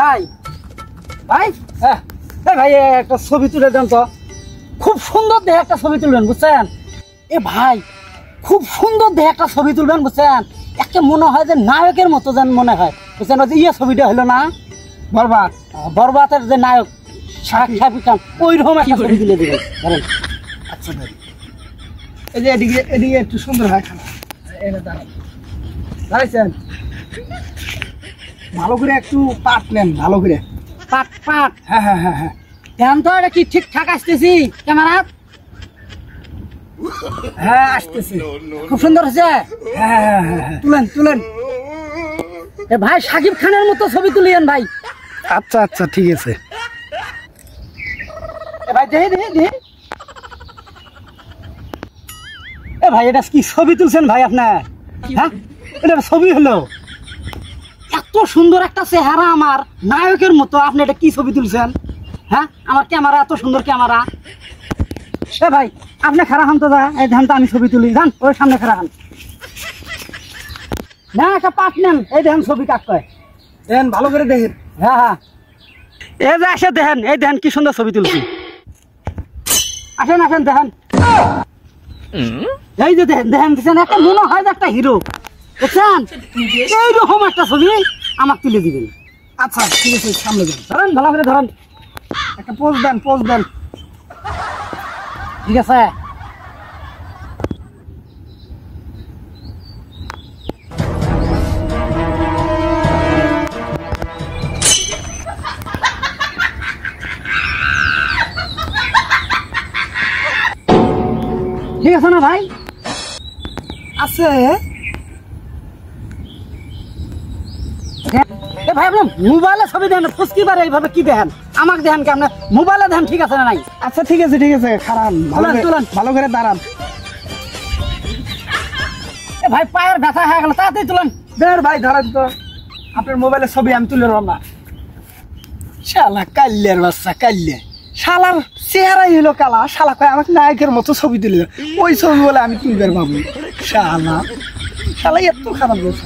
ভাই ভাই ভাই একটা ছবি তুলে দেন তো, খুব সুন্দর দেখে একটা ছবি তুলবেন বুঝছেন। ভাই খুব সুন্দর দেখে একটা ছবি তুলবেন বুঝছেন, একটা মনে হয় যে নায়কের মতো যেন মনে হয় বুঝছেন। ওই যে ইয়ে ছবিটা হলো না বরবাদ, বরবাদের যে নায়ক শাকিব খান, ওই রকম একটা ছবি তুলে দিবেন ধরেন। আচ্ছা ভাই, এই যে এদিকে এদিকে একটু সুন্দর হয় খানা, দাঁড়াইছেন ভালো করে একটু পাট নেন, ভালো করে পাট পাট। হ্যাঁ হ্যাঁ হ্যাঁ হ্যাঁ ধ্যান তো এটা কি ঠিকঠাক আসতেছি ক্যামেরা? হ্যাঁ আসতেছে, খুব সুন্দর হয়েছে। হ্যাঁ হ্যাঁ হ্যাঁ হ্যাঁ তুলেন তুলেন। ভাই শাকিব খানের মতো ছবি তুলিয়েন ভাই। আচ্ছা আচ্ছা ঠিক আছে ভাই দেখি দেখি দেখি। ভাই এটা কি ছবি তুলছেন ভাই আপনার? হ্যাঁ এটা ছবি হলো, এত সুন্দর একটা চেহারা আমার নায়কের মতো, আপনি এটা কি ছবি তুলছেন? হ্যাঁ আমার ক্যামেরা এত সুন্দর ক্যামেরা। ভাই আপনি খারাপ হান তো যা, এই ধান তো আমি ছবি তুলি, যান ওর সামনে খারাপ হান না, একটা পাট নেন, এই দেখেন ছবি কাক কয় দেন ভালো করে দেখেন। হ্যাঁ হ্যাঁ এই যে আসে দেখেন, এই দেখেন কি সুন্দর ছবি তুলছি। আসেন আসেন দেখেন, এই যে দেখেন দেখেন দেখছেন, একটা মনে হয় যে একটা হিরো বুঝছেন, এইরকম একটা ছবি আমাকে তুলে দিবেন। আচ্ছা ঠিক আছে, সামনে যান, ধরেন ভালো করে ধরেন, একটা পোজ দেন, পোজ দেন। ঠিক আছে। ঠিক আছে না ভাই? আছে ভাই আপনার মোবাইলে ছবি দেন, ফুসকি পারে এইভাবে কি দেখেন? আমাকে দেখেন কি আপনার মোবাইলে দেখেন? ঠিক আছে না নাই? আচ্ছা ঠিক আছে খারাপ, ভালো করে দাঁড়ান। ভাই পায়ের ব্যথা হয়ে গেল, তাড়াতাড়ি তুলেন। বের ভাই ধরেন তো, আপনার মোবাইলের ছবি আমি তুলে না। শালা কাল্লের বাচ্চা কাল্লে, শালার চেহারাই হলো কালা, শালা কয় আমাকে নায়কের মতো ছবি তুলে দেন, ওই ছবি বলে আমি তুলবেন ভাবি। শালা শালা এত খারাপ বলছে।